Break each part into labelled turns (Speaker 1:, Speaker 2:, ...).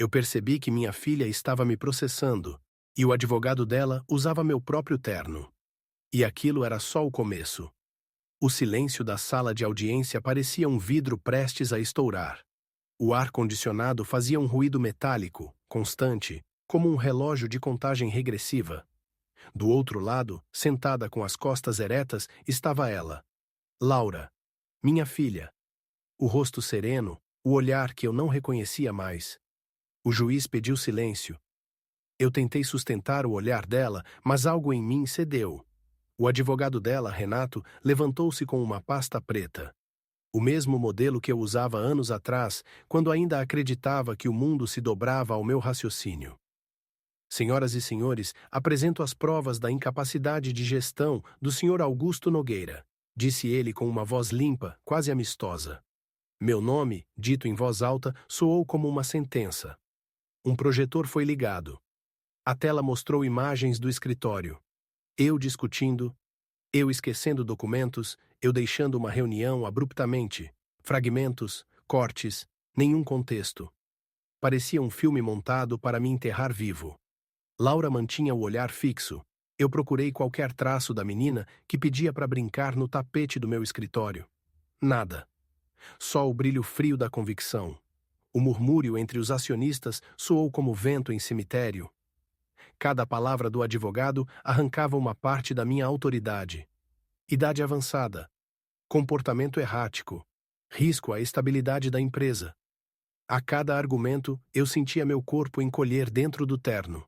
Speaker 1: Eu percebi que minha filha estava me processando, e o advogado dela usava meu próprio terno. E aquilo era só o começo. O silêncio da sala de audiência parecia um vidro prestes a estourar. O ar-condicionado fazia um ruído metálico, constante, como um relógio de contagem regressiva. Do outro lado, sentada com as costas eretas, estava ela. Laura, minha filha. O rosto sereno, o olhar que eu não reconhecia mais. O juiz pediu silêncio. Eu tentei sustentar o olhar dela, mas algo em mim cedeu. O advogado dela, Renato, levantou-se com uma pasta preta. O mesmo modelo que eu usava anos atrás, quando ainda acreditava que o mundo se dobrava ao meu raciocínio. Senhoras e senhores, apresento as provas da incapacidade de gestão do Sr. Augusto Nogueira, disse ele com uma voz limpa, quase amistosa. Meu nome, dito em voz alta, soou como uma sentença. Um projetor foi ligado. A tela mostrou imagens do escritório. Eu discutindo, eu esquecendo documentos, eu deixando uma reunião abruptamente. Fragmentos, cortes, nenhum contexto. Parecia um filme montado para me enterrar vivo. Laura mantinha o olhar fixo. Eu procurei qualquer traço da menina que pedia para brincar no tapete do meu escritório. Nada. Só o brilho frio da convicção. O murmúrio entre os acionistas soou como vento em cemitério. Cada palavra do advogado arrancava uma parte da minha autoridade. Idade avançada. Comportamento errático. Risco à estabilidade da empresa. A cada argumento, eu sentia meu corpo encolher dentro do terno.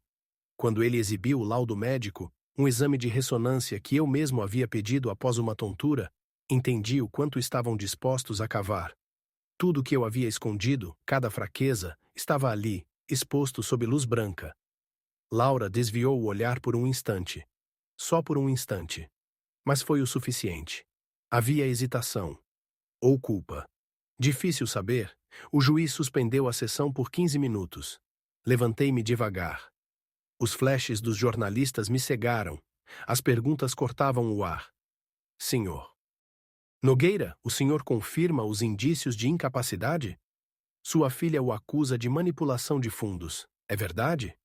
Speaker 1: Quando ele exibiu o laudo médico, um exame de ressonância que eu mesmo havia pedido após uma tontura, entendi o quanto estavam dispostos a cavar. Tudo o que eu havia escondido, cada fraqueza, estava ali, exposto sob luz branca. Laura desviou o olhar por um instante. Só por um instante. Mas foi o suficiente. Havia hesitação. Ou culpa. Difícil saber. O juiz suspendeu a sessão por 15 minutos. Levantei-me devagar. Os flashes dos jornalistas me cegaram. As perguntas cortavam o ar. Senhor Nogueira, o senhor confirma os indícios de incapacidade? Sua filha o acusa de manipulação de fundos. É verdade?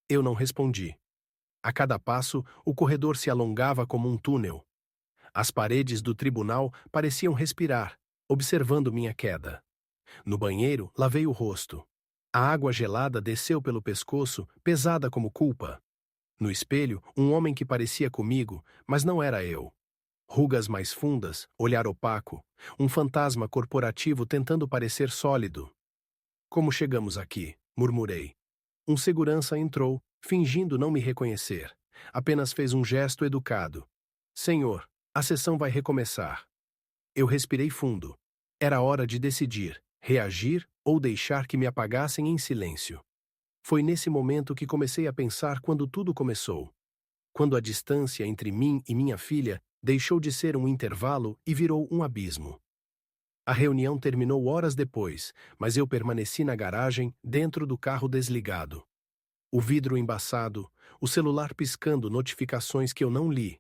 Speaker 1: Eu não respondi. A cada passo, o corredor se alongava como um túnel. As paredes do tribunal pareciam respirar, observando minha queda. No banheiro, lavei o rosto. A água gelada desceu pelo pescoço, pesada como culpa. No espelho, um homem que parecia comigo, mas não era eu. Rugas mais fundas, olhar opaco, um fantasma corporativo tentando parecer sólido. Como chegamos aqui? Murmurei. Um segurança entrou, fingindo não me reconhecer. Apenas fez um gesto educado. Senhor, a sessão vai recomeçar. Eu respirei fundo. Era hora de decidir, reagir ou deixar que me apagassem em silêncio. Foi nesse momento que comecei a pensar quando tudo começou. Quando a distância entre mim e minha filha deixou de ser um intervalo e virou um abismo. A reunião terminou horas depois, mas eu permaneci na garagem, dentro do carro desligado. O vidro embaçado, o celular piscando notificações que eu não li.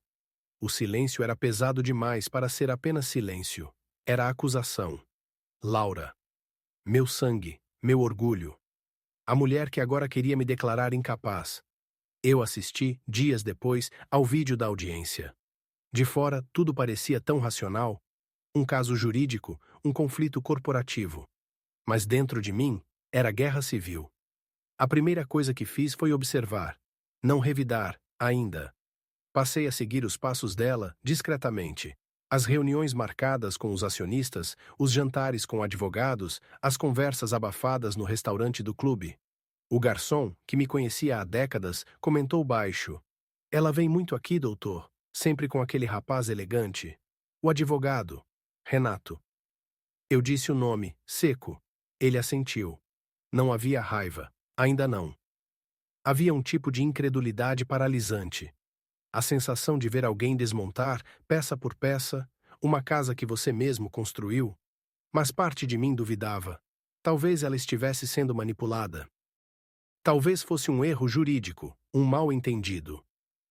Speaker 1: O silêncio era pesado demais para ser apenas silêncio. Era acusação. Laura. Meu sangue, meu orgulho. A mulher que agora queria me declarar incapaz. Eu assisti, dias depois, ao vídeo da audiência. De fora, tudo parecia tão racional. Um caso jurídico, um conflito corporativo. Mas dentro de mim, era guerra civil. A primeira coisa que fiz foi observar. Não revidar, ainda. Passei a seguir os passos dela, discretamente. As reuniões marcadas com os acionistas, os jantares com advogados, as conversas abafadas no restaurante do clube. O garçom, que me conhecia há décadas, comentou baixo. Ela vem muito aqui, doutor, sempre com aquele rapaz elegante. O advogado. Renato. Eu disse o nome, seco. Ele assentiu. Não havia raiva. Ainda não. Havia um tipo de incredulidade paralisante. A sensação de ver alguém desmontar, peça por peça, uma casa que você mesmo construiu. Mas parte de mim duvidava. Talvez ela estivesse sendo manipulada. Talvez fosse um erro jurídico, um mal-entendido.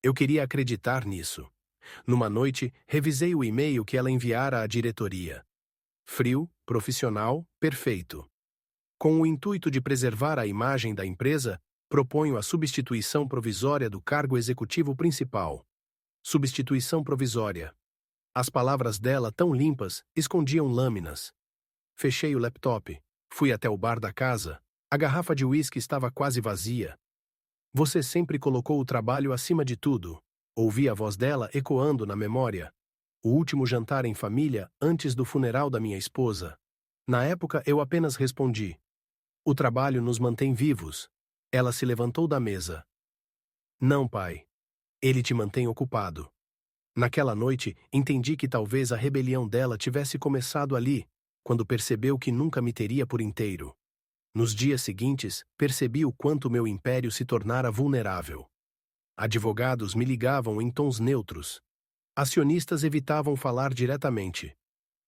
Speaker 1: Eu queria acreditar nisso. Numa noite, revisei o e-mail que ela enviara à diretoria. Frio, profissional, perfeito. Com o intuito de preservar a imagem da empresa, proponho a substituição provisória do cargo executivo principal. Substituição provisória. As palavras dela, tão limpas, escondiam lâminas. Fechei o laptop. Fui até o bar da casa. A garrafa de uísque estava quase vazia. Você sempre colocou o trabalho acima de tudo. Ouvi a voz dela ecoando na memória. O último jantar em família antes do funeral da minha esposa. Na época eu apenas respondi: o trabalho nos mantém vivos. Ela se levantou da mesa. Não, pai. Ele te mantém ocupado. Naquela noite, entendi que talvez a rebelião dela tivesse começado ali, quando percebeu que nunca me teria por inteiro. Nos dias seguintes, percebi o quanto meu império se tornara vulnerável. Advogados me ligavam em tons neutros. Acionistas evitavam falar diretamente.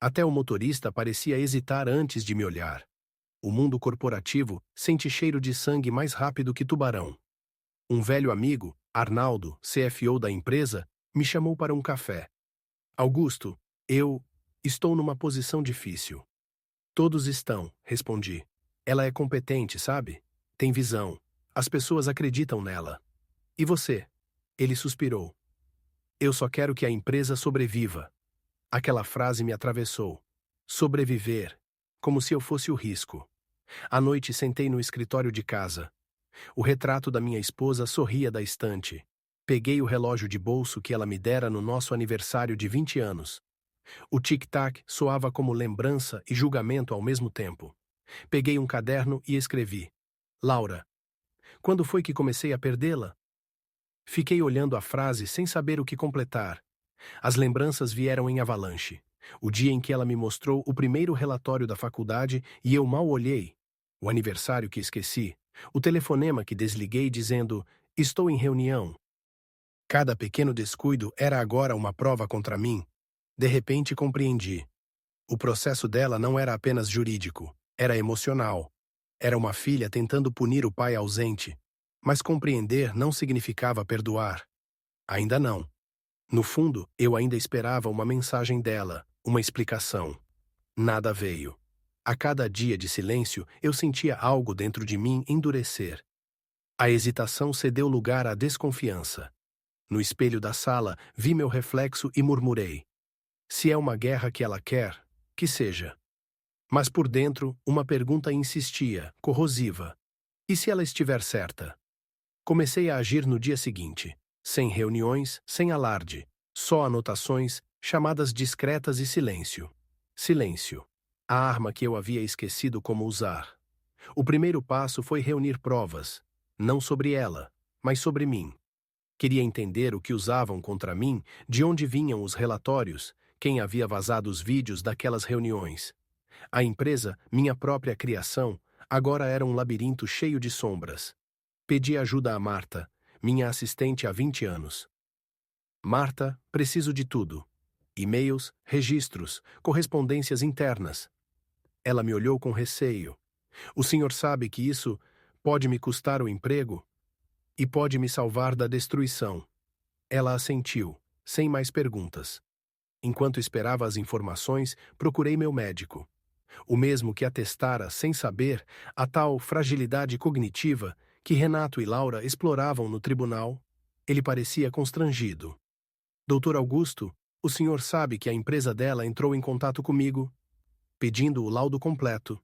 Speaker 1: Até o motorista parecia hesitar antes de me olhar. O mundo corporativo sente cheiro de sangue mais rápido que tubarão. Um velho amigo, Arnaldo, CFO da empresa, me chamou para um café. Augusto, estou numa posição difícil. Todos estão, respondi. Ela é competente, sabe? Tem visão. As pessoas acreditam nela. E você? Ele suspirou. Eu só quero que a empresa sobreviva. Aquela frase me atravessou. Sobreviver. Como se eu fosse o risco. À noite sentei no escritório de casa. O retrato da minha esposa sorria da estante. Peguei o relógio de bolso que ela me dera no nosso aniversário de 20 anos. O tic-tac soava como lembrança e julgamento ao mesmo tempo. Peguei um caderno e escrevi: Laura. Quando foi que comecei a perdê-la? Fiquei olhando a frase sem saber o que completar. As lembranças vieram em avalanche. O dia em que ela me mostrou o primeiro relatório da faculdade e eu mal olhei. O aniversário que esqueci. O telefonema que desliguei dizendo: estou em reunião. Cada pequeno descuido era agora uma prova contra mim. De repente compreendi. O processo dela não era apenas jurídico, era emocional. Era uma filha tentando punir o pai ausente. Mas compreender não significava perdoar. Ainda não. No fundo, eu ainda esperava uma mensagem dela, uma explicação. Nada veio. A cada dia de silêncio, eu sentia algo dentro de mim endurecer. A hesitação cedeu lugar à desconfiança. No espelho da sala, vi meu reflexo e murmurei: se é uma guerra que ela quer, que seja. Mas por dentro, uma pergunta insistia, corrosiva: e se ela estiver certa? Comecei a agir no dia seguinte, sem reuniões, sem alarde, só anotações, chamadas discretas e silêncio. Silêncio. A arma que eu havia esquecido como usar. O primeiro passo foi reunir provas, não sobre ela, mas sobre mim. Queria entender o que usavam contra mim, de onde vinham os relatórios, quem havia vazado os vídeos daquelas reuniões. A empresa, minha própria criação, agora era um labirinto cheio de sombras. Pedi ajuda a Marta, minha assistente há 20 anos. Marta, preciso de tudo. E-mails, registros, correspondências internas. Ela me olhou com receio. O senhor sabe que isso pode me custar o emprego? E pode me salvar da destruição. Ela assentiu, sem mais perguntas. Enquanto esperava as informações, procurei meu médico. O mesmo que atestara, sem saber, a tal fragilidade cognitiva que Renato e Laura exploravam no tribunal. Ele parecia constrangido. Doutor Augusto, o senhor sabe que a empresa dela entrou em contato comigo, pedindo o laudo completo.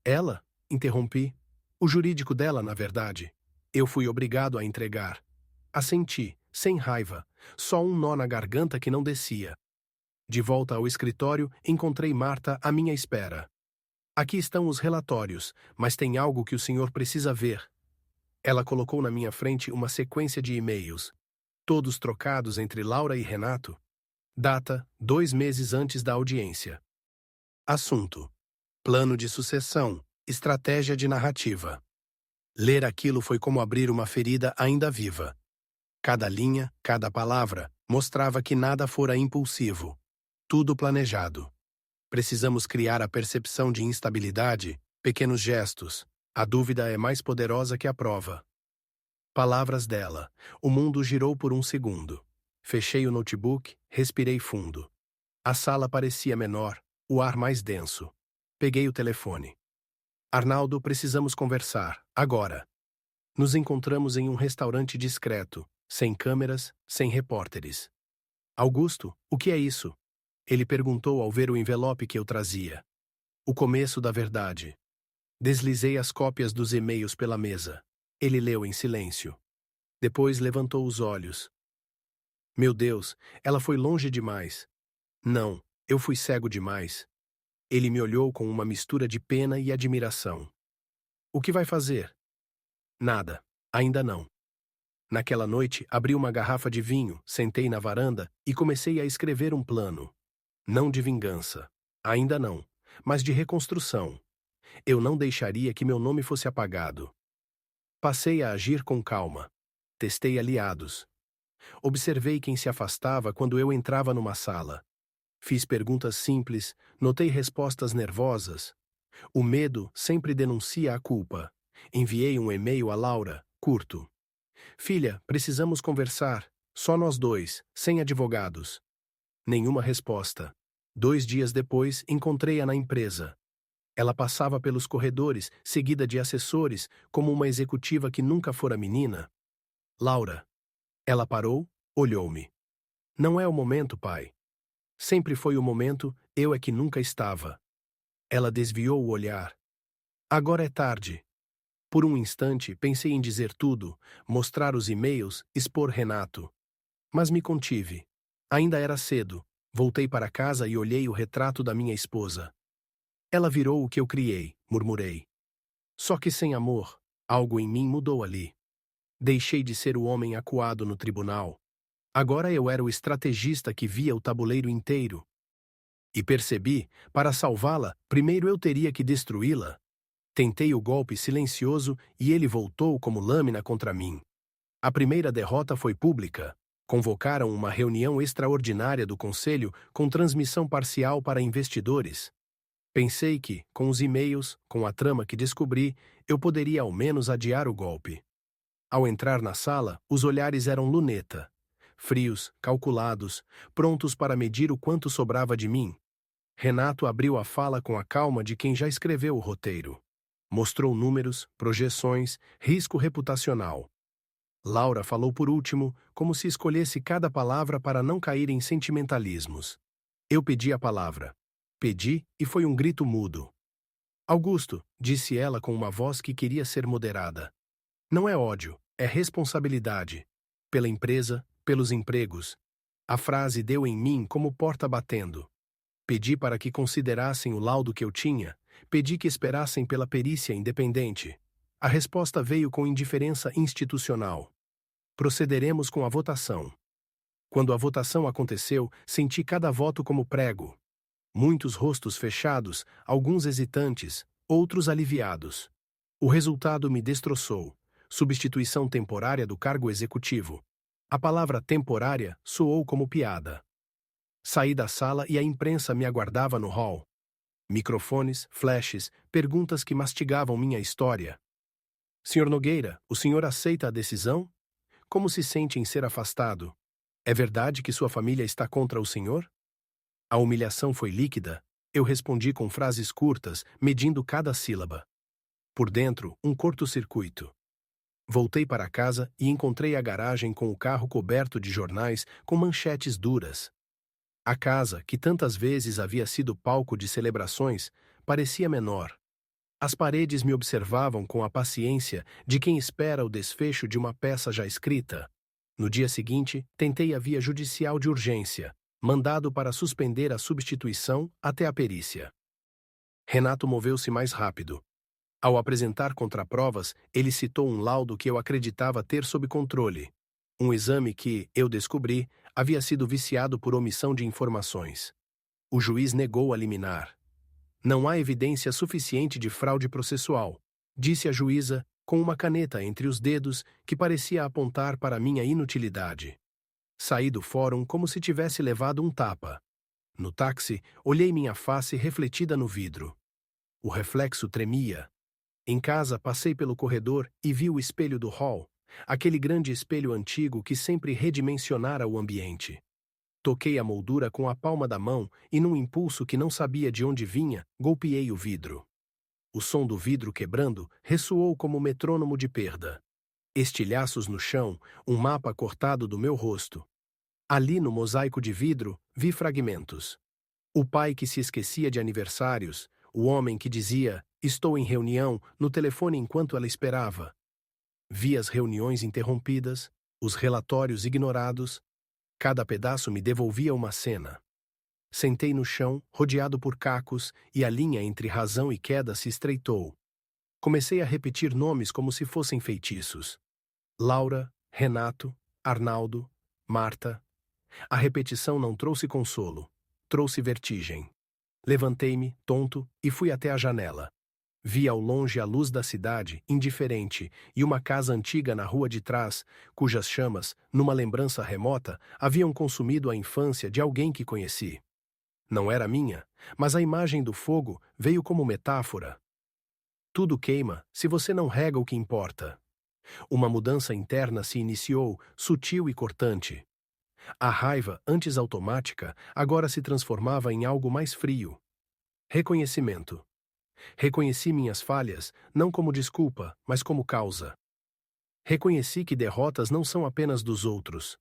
Speaker 1: Ela? Interrompi. O jurídico dela, na verdade. Eu fui obrigado a entregar. Assenti, sem raiva, só um nó na garganta que não descia. De volta ao escritório, encontrei Marta à minha espera. Aqui estão os relatórios, mas tem algo que o senhor precisa ver. Ela colocou na minha frente uma sequência de e-mails, todos trocados entre Laura e Renato. Data: 2 meses antes da audiência. Assunto: plano de sucessão, estratégia de narrativa. Ler aquilo foi como abrir uma ferida ainda viva. Cada linha, cada palavra, mostrava que nada fora impulsivo. Tudo planejado. Precisamos criar a percepção de instabilidade, pequenos gestos. A dúvida é mais poderosa que a prova. Palavras dela. O mundo girou por um segundo. Fechei o notebook, respirei fundo. A sala parecia menor, o ar mais denso. Peguei o telefone. Arnaldo, precisamos conversar, agora. Nos encontramos em um restaurante discreto, sem câmeras, sem repórteres. Augusto, o que é isso? Ele perguntou ao ver o envelope que eu trazia. O começo da verdade. Deslizei as cópias dos e-mails pela mesa. Ele leu em silêncio. Depois levantou os olhos. Meu Deus, ela foi longe demais. Não, eu fui cego demais. Ele me olhou com uma mistura de pena e admiração. O que vai fazer? Nada, ainda não. Naquela noite, abri uma garrafa de vinho, sentei na varanda e comecei a escrever um plano. Não de vingança. Ainda não. Mas de reconstrução. Eu não deixaria que meu nome fosse apagado. Passei a agir com calma. Testei aliados. Observei quem se afastava quando eu entrava numa sala. Fiz perguntas simples, notei respostas nervosas. O medo sempre denuncia a culpa. Enviei um e-mail a Laura, curto. Filha, precisamos conversar. Só nós dois, sem advogados. Nenhuma resposta. 2 dias depois, encontrei-a na empresa. Ela passava pelos corredores, seguida de assessores, como uma executiva que nunca fora menina. Laura. Ela parou, olhou-me. Não é o momento, pai. Sempre foi o momento, eu é que nunca estava. Ela desviou o olhar. Agora é tarde. Por um instante, pensei em dizer tudo, mostrar os e-mails, expor Renato. Mas me contive. Ainda era cedo. Voltei para casa e olhei o retrato da minha esposa. Ela virou o que eu criei, murmurei. Só que sem amor, algo em mim mudou ali. Deixei de ser o homem acuado no tribunal. Agora eu era o estrategista que via o tabuleiro inteiro. E percebi, para salvá-la, primeiro eu teria que destruí-la. Tentei o golpe silencioso e ele voltou como lâmina contra mim. A primeira derrota foi pública. Convocaram uma reunião extraordinária do Conselho com transmissão parcial para investidores. Pensei que, com os e-mails, com a trama que descobri, eu poderia ao menos adiar o golpe. Ao entrar na sala, os olhares eram luneta. Frios, calculados, prontos para medir o quanto sobrava de mim. Renato abriu a fala com a calma de quem já escreveu o roteiro. Mostrou números, projeções, risco reputacional. Laura falou por último, como se escolhesse cada palavra para não cair em sentimentalismos. Eu pedi a palavra. Pedi e foi um grito mudo. Augusto, disse ela com uma voz que queria ser moderada. Não é ódio, é responsabilidade. Pela empresa, pelos empregos. A frase deu em mim como porta batendo. Pedi para que considerassem o laudo que eu tinha, pedi que esperassem pela perícia independente. A resposta veio com indiferença institucional. Procederemos com a votação. Quando a votação aconteceu, senti cada voto como prego. Muitos rostos fechados, alguns hesitantes, outros aliviados. O resultado me destroçou. Substituição temporária do cargo executivo. A palavra temporária soou como piada. Saí da sala e a imprensa me aguardava no hall. Microfones, flashes, perguntas que mastigavam minha história. Senhor Nogueira, o senhor aceita a decisão? Como se sente em ser afastado? É verdade que sua família está contra o senhor? A humilhação foi líquida. Eu respondi com frases curtas, medindo cada sílaba. Por dentro, um curto-circuito. Voltei para casa e encontrei a garagem com o carro coberto de jornais com manchetes duras. A casa, que tantas vezes havia sido palco de celebrações, parecia menor. As paredes me observavam com a paciência de quem espera o desfecho de uma peça já escrita. No dia seguinte, tentei a via judicial de urgência, mandado para suspender a substituição até a perícia. Renato moveu-se mais rápido. Ao apresentar contraprovas, ele citou um laudo que eu acreditava ter sob controle. Um exame que, eu descobri, havia sido viciado por omissão de informações. O juiz negou a liminar. Não há evidência suficiente de fraude processual, disse a juíza, com uma caneta entre os dedos que parecia apontar para minha inutilidade. Saí do fórum como se tivesse levado um tapa. No táxi, olhei minha face refletida no vidro. O reflexo tremia. Em casa, passei pelo corredor e vi o espelho do hall, aquele grande espelho antigo que sempre redimensionara o ambiente. Toquei a moldura com a palma da mão e, num impulso que não sabia de onde vinha, golpeei o vidro. O som do vidro quebrando ressoou como metrônomo de perda. Estilhaços no chão, um mapa cortado do meu rosto. Ali no mosaico de vidro, vi fragmentos. O pai que se esquecia de aniversários, o homem que dizia, estou em reunião, no telefone enquanto ela esperava. Vi as reuniões interrompidas, os relatórios ignorados. Cada pedaço me devolvia uma cena. Sentei no chão, rodeado por cacos, e a linha entre razão e queda se estreitou. Comecei a repetir nomes como se fossem feitiços. Laura, Renato, Arnaldo, Marta. A repetição não trouxe consolo, trouxe vertigem. Levantei-me, tonto, e fui até a janela. Vi ao longe a luz da cidade, indiferente, e uma casa antiga na rua de trás, cujas chamas, numa lembrança remota, haviam consumido a infância de alguém que conheci. Não era minha, mas a imagem do fogo veio como metáfora. Tudo queima, se você não rega o que importa. Uma mudança interna se iniciou, sutil e cortante. A raiva, antes automática, agora se transformava em algo mais frio. Reconhecimento. Reconheci minhas falhas, não como desculpa, mas como causa. Reconheci que derrotas não são apenas dos outros.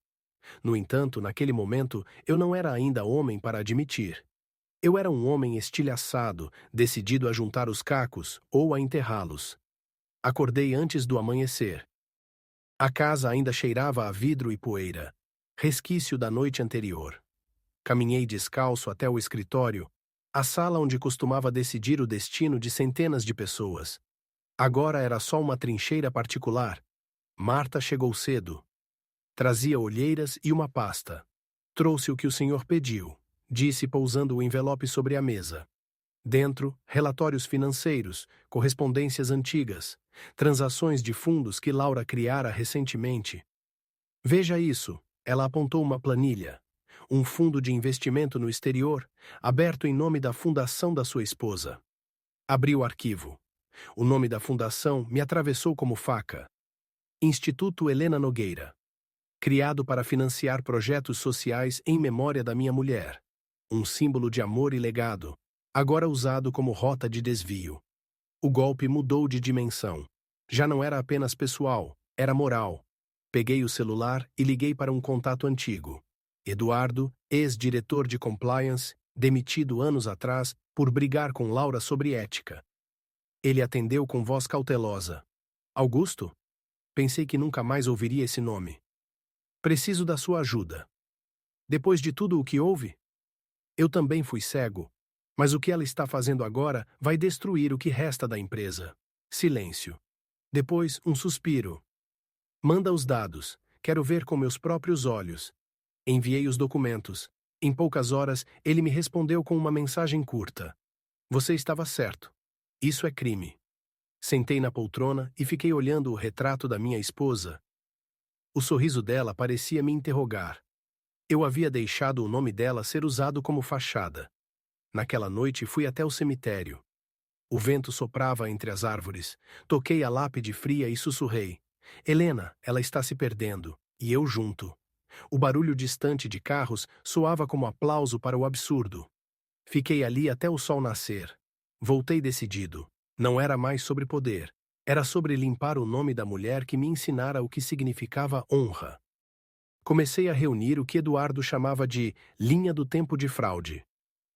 Speaker 1: No entanto, naquele momento, eu não era ainda homem para admitir. Eu era um homem estilhaçado, decidido a juntar os cacos ou a enterrá-los. Acordei antes do amanhecer. A casa ainda cheirava a vidro e poeira, resquício da noite anterior. Caminhei descalço até o escritório, a sala onde costumava decidir o destino de centenas de pessoas. Agora era só uma trincheira particular. Marta chegou cedo. Trazia olheiras e uma pasta. Trouxe o que o senhor pediu, disse pousando o envelope sobre a mesa. Dentro, relatórios financeiros, correspondências antigas, transações de fundos que Laura criara recentemente. Veja isso, ela apontou uma planilha. Um fundo de investimento no exterior, aberto em nome da fundação da sua esposa. Abri o arquivo. O nome da fundação me atravessou como faca. Instituto Helena Nogueira. Criado para financiar projetos sociais em memória da minha mulher. Um símbolo de amor e legado, agora usado como rota de desvio. O golpe mudou de dimensão. Já não era apenas pessoal, era moral. Peguei o celular e liguei para um contato antigo. Eduardo, ex-diretor de compliance, demitido anos atrás por brigar com Laura sobre ética. Ele atendeu com voz cautelosa. Augusto? Pensei que nunca mais ouviria esse nome. Preciso da sua ajuda. Depois de tudo o que houve? Eu também fui cego. Mas o que ela está fazendo agora vai destruir o que resta da empresa. Silêncio. Depois, um suspiro. Manda os dados. Quero ver com meus próprios olhos. Enviei os documentos. Em poucas horas, ele me respondeu com uma mensagem curta. Você estava certo. Isso é crime. Sentei na poltrona e fiquei olhando o retrato da minha esposa. O sorriso dela parecia me interrogar. Eu havia deixado o nome dela ser usado como fachada. Naquela noite fui até o cemitério. O vento soprava entre as árvores. Toquei a lápide fria e sussurrei. Helena, ela está se perdendo. E eu junto. O barulho distante de carros soava como aplauso para o absurdo. Fiquei ali até o sol nascer. Voltei decidido. Não era mais sobre poder. Era sobre limpar o nome da mulher que me ensinara o que significava honra. Comecei a reunir o que Eduardo chamava de linha do tempo de fraude.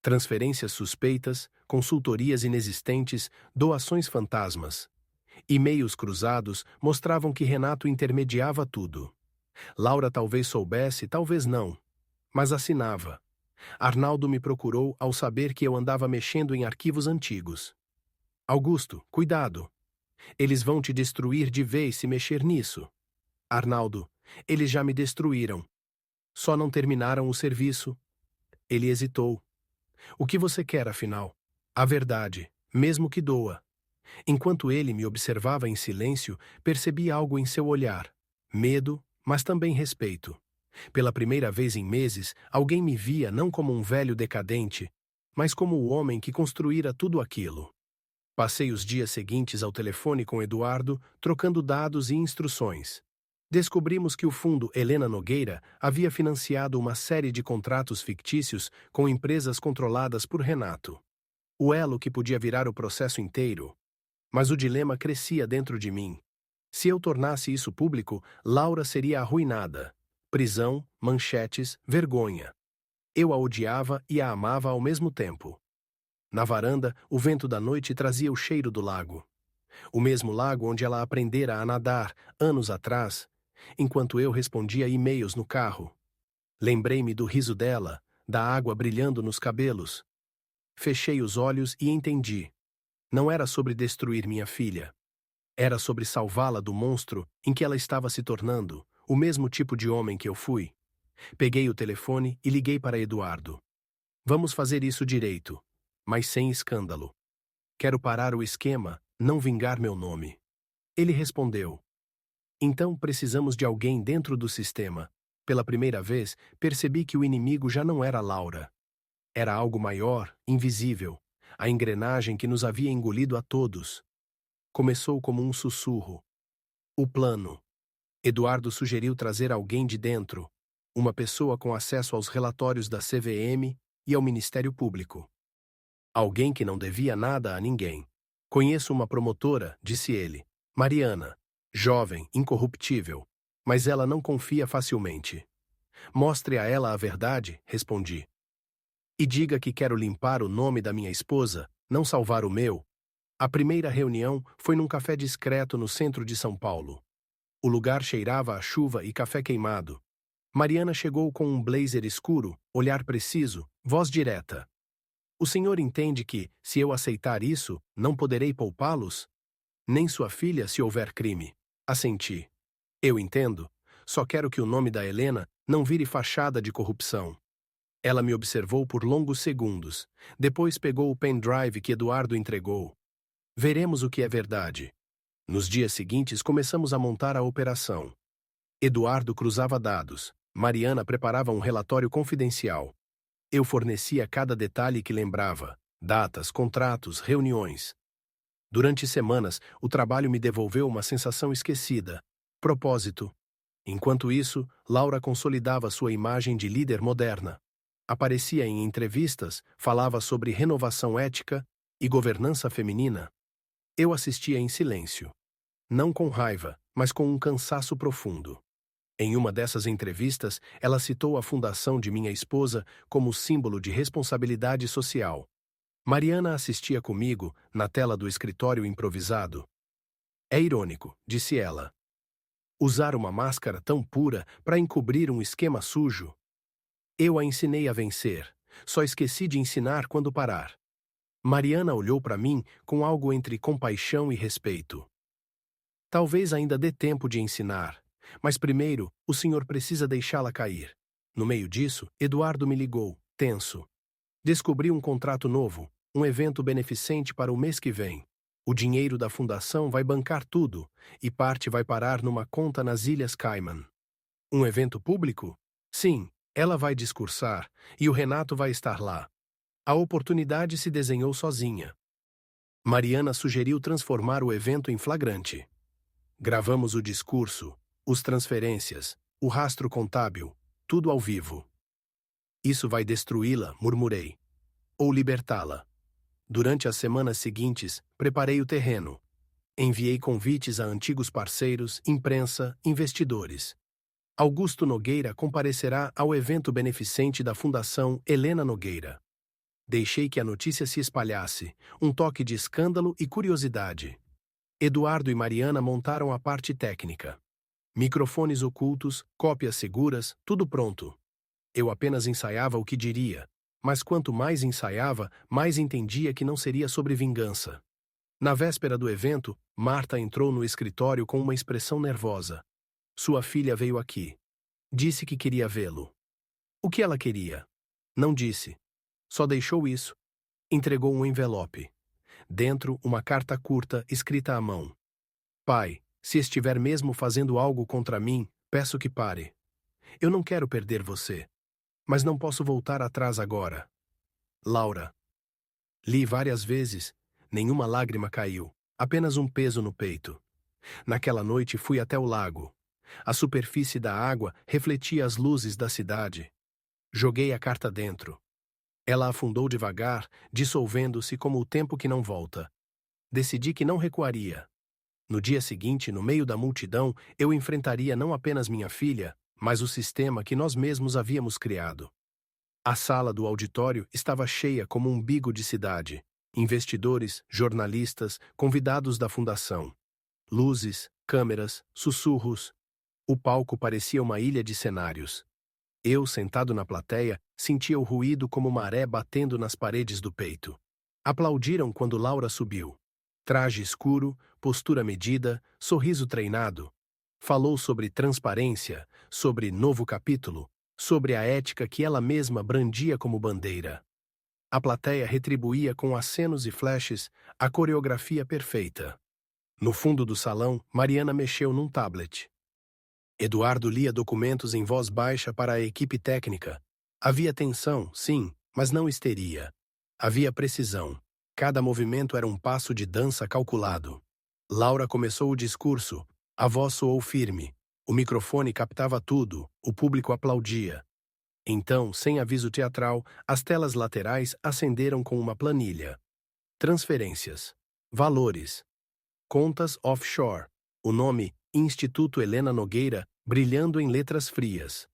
Speaker 1: Transferências suspeitas, consultorias inexistentes, doações fantasmas. E-mails cruzados mostravam que Renato intermediava tudo. Laura talvez soubesse, talvez não. Mas assinava. Arnaldo me procurou ao saber que eu andava mexendo em arquivos antigos. Augusto, cuidado. Eles vão te destruir de vez se mexer nisso. Arnaldo, eles já me destruíram. Só não terminaram o serviço. Ele hesitou. O que você quer, afinal? A verdade, mesmo que doa. Enquanto ele me observava em silêncio, percebi algo em seu olhar. Medo, mas também respeito. Pela primeira vez em meses, alguém me via não como um velho decadente, mas como o homem que construíra tudo aquilo. Passei os dias seguintes ao telefone com Eduardo, trocando dados e instruções. Descobrimos que o fundo Helena Nogueira havia financiado uma série de contratos fictícios com empresas controladas por Renato. O elo que podia virar o processo inteiro. Mas o dilema crescia dentro de mim. Se eu tornasse isso público, Laura seria arruinada. Prisão, manchetes, vergonha. Eu a odiava e a amava ao mesmo tempo. Na varanda, o vento da noite trazia o cheiro do lago. O mesmo lago onde ela aprendera a nadar, anos atrás, enquanto eu respondia e-mails no carro. Lembrei-me do riso dela, da água brilhando nos cabelos. Fechei os olhos e entendi. Não era sobre destruir minha filha. Era sobre salvá-la do monstro em que ela estava se tornando, o mesmo tipo de homem que eu fui. Peguei o telefone e liguei para Eduardo. Vamos fazer isso direito, mas sem escândalo. Quero parar o esquema, não vingar meu nome. Ele respondeu. Então precisamos de alguém dentro do sistema. Pela primeira vez, percebi que o inimigo já não era Laura. Era algo maior, invisível, a engrenagem que nos havia engolido a todos. Começou como um sussurro. O plano. Eduardo sugeriu trazer alguém de dentro, uma pessoa com acesso aos relatórios da CVM e ao Ministério Público. Alguém que não devia nada a ninguém. Conheço uma promotora, disse ele, Mariana, jovem, incorruptível, mas ela não confia facilmente. Mostre a ela a verdade, respondi. E diga que quero limpar o nome da minha esposa, não salvar o meu. A primeira reunião foi num café discreto no centro de São Paulo. O lugar cheirava a chuva e café queimado. Mariana chegou com um blazer escuro, olhar preciso, voz direta. O senhor entende que, se eu aceitar isso, não poderei poupá-los? Nem sua filha se houver crime. Assenti. Eu entendo. Só quero que o nome da Helena não vire fachada de corrupção. Ela me observou por longos segundos. Depois pegou o pendrive que Eduardo entregou. Veremos o que é verdade. Nos dias seguintes começamos a montar a operação. Eduardo cruzava dados. Mariana preparava um relatório confidencial. Eu fornecia cada detalhe que lembrava, datas, contratos, reuniões. Durante semanas, o trabalho me devolveu uma sensação esquecida. Propósito. Enquanto isso, Laura consolidava sua imagem de líder moderna. Aparecia em entrevistas, falava sobre renovação ética e governança feminina. Eu assistia em silêncio. Não com raiva, mas com um cansaço profundo. Em uma dessas entrevistas, ela citou a fundação de minha esposa como símbolo de responsabilidade social. Mariana assistia comigo, na tela do escritório improvisado. É irônico, disse ela. Usar uma máscara tão pura para encobrir um esquema sujo. Eu a ensinei a vencer, só esqueci de ensinar quando parar. Mariana olhou para mim com algo entre compaixão e respeito. Talvez ainda dê tempo de ensinar, mas primeiro, o senhor precisa deixá-la cair. No meio disso, Eduardo me ligou, tenso. Descobri um contrato novo, um evento beneficente para o mês que vem. O dinheiro da fundação vai bancar tudo, e parte vai parar numa conta nas Ilhas Cayman. Um evento público? Sim, ela vai discursar, e o Renato vai estar lá. A oportunidade se desenhou sozinha. Mariana sugeriu transformar o evento em flagrante. Gravamos o discurso, as transferências, o rastro contábil, tudo ao vivo. Isso vai destruí-la, murmurei. Ou libertá-la. Durante as semanas seguintes, preparei o terreno. Enviei convites a antigos parceiros, imprensa, investidores. Augusto Nogueira comparecerá ao evento beneficente da Fundação Helena Nogueira. Deixei que a notícia se espalhasse, um toque de escândalo e curiosidade. Eduardo e Mariana montaram a parte técnica. Microfones ocultos, cópias seguras, tudo pronto. Eu apenas ensaiava o que diria, mas quanto mais ensaiava, mais entendia que não seria sobre vingança. Na véspera do evento, Marta entrou no escritório com uma expressão nervosa. Sua filha veio aqui. Disse que queria vê-lo. O que ela queria? Não disse. Só deixou isso. Entregou um envelope. Dentro, uma carta curta, escrita à mão. Pai, se estiver mesmo fazendo algo contra mim, peço que pare. Eu não quero perder você. Mas não posso voltar atrás agora. Laura. Li várias vezes. Nenhuma lágrima caiu. Apenas um peso no peito. Naquela noite fui até o lago. A superfície da água refletia as luzes da cidade. Joguei a carta dentro. Ela afundou devagar, dissolvendo-se como o tempo que não volta. Decidi que não recuaria. No dia seguinte, no meio da multidão, eu enfrentaria não apenas minha filha, mas o sistema que nós mesmos havíamos criado. A sala do auditório estava cheia como um umbigo de cidade. Investidores, jornalistas, convidados da fundação. Luzes, câmeras, sussurros. O palco parecia uma ilha de cenários. Eu, sentado na plateia, sentia o ruído como maré batendo nas paredes do peito. Aplaudiram quando Laura subiu. Traje escuro, postura medida, sorriso treinado. Falou sobre transparência, sobre novo capítulo, sobre a ética que ela mesma brandia como bandeira. A plateia retribuía com acenos e flashes a coreografia perfeita. No fundo do salão, Mariana mexeu num tablet. Eduardo lia documentos em voz baixa para a equipe técnica. Havia tensão, sim, mas não histeria. Havia precisão. Cada movimento era um passo de dança calculado. Laura começou o discurso. A voz soou firme. O microfone captava tudo. O público aplaudia. Então, sem aviso teatral, as telas laterais acenderam com uma planilha. Transferências. Valores. Contas offshore. O nome, Instituto Helena Nogueira, brilhando em letras frias.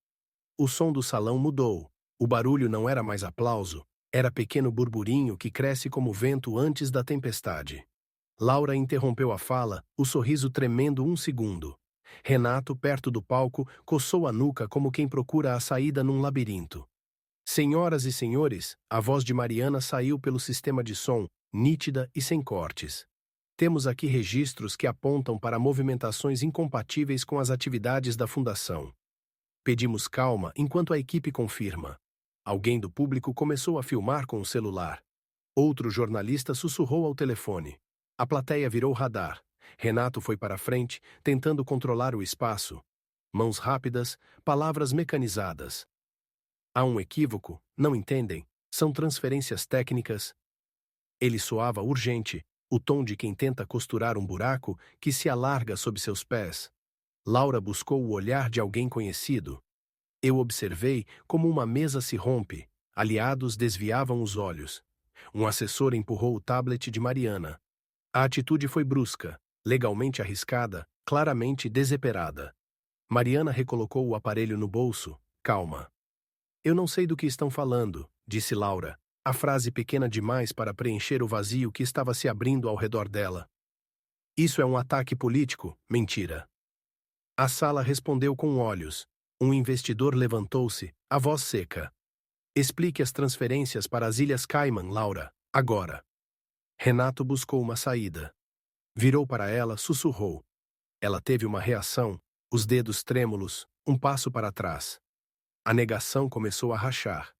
Speaker 1: O som do salão mudou. O barulho não era mais aplauso, era pequeno burburinho que cresce como vento antes da tempestade. Laura interrompeu a fala, o sorriso tremendo um segundo. Renato, perto do palco, coçou a nuca como quem procura a saída num labirinto. Senhoras e senhores, a voz de Mariana saiu pelo sistema de som, nítida e sem cortes. Temos aqui registros que apontam para movimentações incompatíveis com as atividades da Fundação. Pedimos calma enquanto a equipe confirma. Alguém do público começou a filmar com o celular. Outro jornalista sussurrou ao telefone. A plateia virou radar. Renato foi para a frente, tentando controlar o espaço. Mãos rápidas, palavras mecanizadas. Há um equívoco, não entendem? São transferências técnicas. Ele soava urgente, o tom de quem tenta costurar um buraco que se alarga sob seus pés. Laura buscou o olhar de alguém conhecido. Eu observei como uma mesa se rompe. Aliados desviavam os olhos. Um assessor empurrou o tablet de Mariana. A atitude foi brusca, legalmente arriscada, claramente desesperada. Mariana recolocou o aparelho no bolso. Calma. Eu não sei do que estão falando, disse Laura. A frase pequena demais para preencher o vazio que estava se abrindo ao redor dela. Isso é um ataque político? Mentira. A sala respondeu com olhos. Um investidor levantou-se, a voz seca. Explique as transferências para as Ilhas Cayman, Laura, agora. Renato buscou uma saída. Virou para ela, sussurrou. Ela teve uma reação, os dedos trêmulos, um passo para trás. A negação começou a rachar.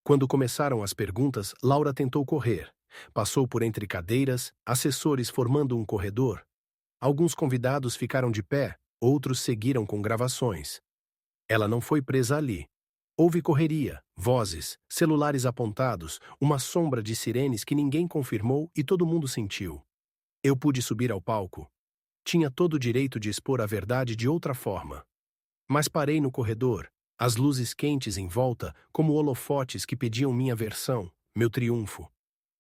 Speaker 1: Quando começaram as perguntas, Laura tentou correr. Passou por entre cadeiras, assessores formando um corredor. Alguns convidados ficaram de pé, outros seguiram com gravações. Ela não foi presa ali. Houve correria, vozes, celulares apontados, uma sombra de sirenes que ninguém confirmou e todo mundo sentiu. Eu pude subir ao palco. Tinha todo o direito de expor a verdade de outra forma. Mas parei no corredor, as luzes quentes em volta, como holofotes que pediam minha versão, meu triunfo.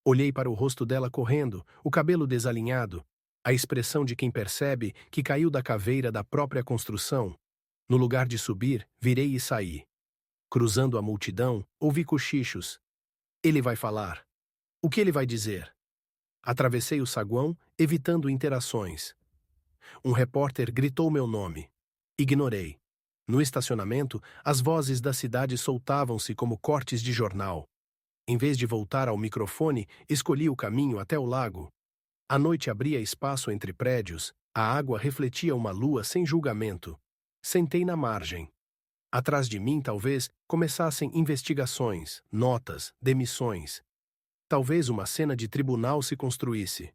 Speaker 1: Olhei para o rosto dela correndo, o cabelo desalinhado, a expressão de quem percebe que caiu da caveira da própria construção. No lugar de subir, virei e saí. Cruzando a multidão, ouvi cochichos. Ele vai falar. O que ele vai dizer? Atravessei o saguão, evitando interações. Um repórter gritou meu nome. Ignorei. No estacionamento, as vozes da cidade soltavam-se como cortes de jornal. Em vez de voltar ao microfone, escolhi o caminho até o lago. A noite abria espaço entre prédios, a água refletia uma lua sem julgamento. Sentei na margem. Atrás de mim, talvez, começassem investigações, notas, demissões. Talvez uma cena de tribunal se construísse.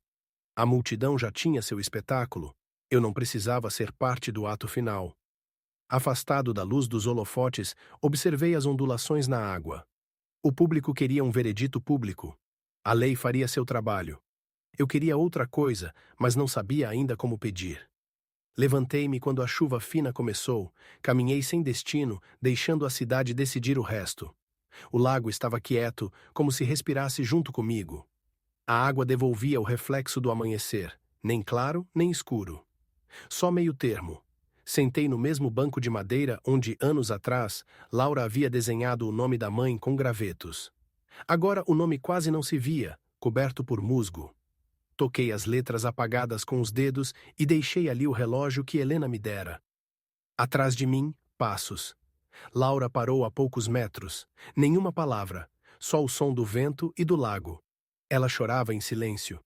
Speaker 1: A multidão já tinha seu espetáculo. Eu não precisava ser parte do ato final. Afastado da luz dos holofotes, observei as ondulações na água. O público queria um veredito público. A lei faria seu trabalho. Eu queria outra coisa, mas não sabia ainda como pedir. Levantei-me quando a chuva fina começou, caminhei sem destino, deixando a cidade decidir o resto. O lago estava quieto, como se respirasse junto comigo. A água devolvia o reflexo do amanhecer, nem claro nem escuro. Só meio termo. Sentei no mesmo banco de madeira onde, anos atrás, Laura havia desenhado o nome da mãe com gravetos. Agora o nome quase não se via, coberto por musgo. Toquei as letras apagadas com os dedos e deixei ali o relógio que Helena me dera. Atrás de mim, passos. Laura parou a poucos metros. Nenhuma palavra, só o som do vento e do lago. Ela chorava em silêncio.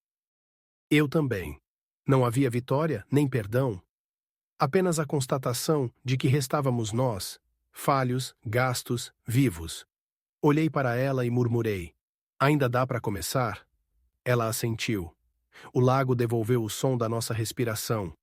Speaker 1: Eu também. Não havia vitória, nem perdão. Apenas a constatação de que restávamos nós, falhos, gastos, vivos. Olhei para ela e murmurei. Ainda dá para começar? Ela assentiu. O lago devolveu o som da nossa respiração.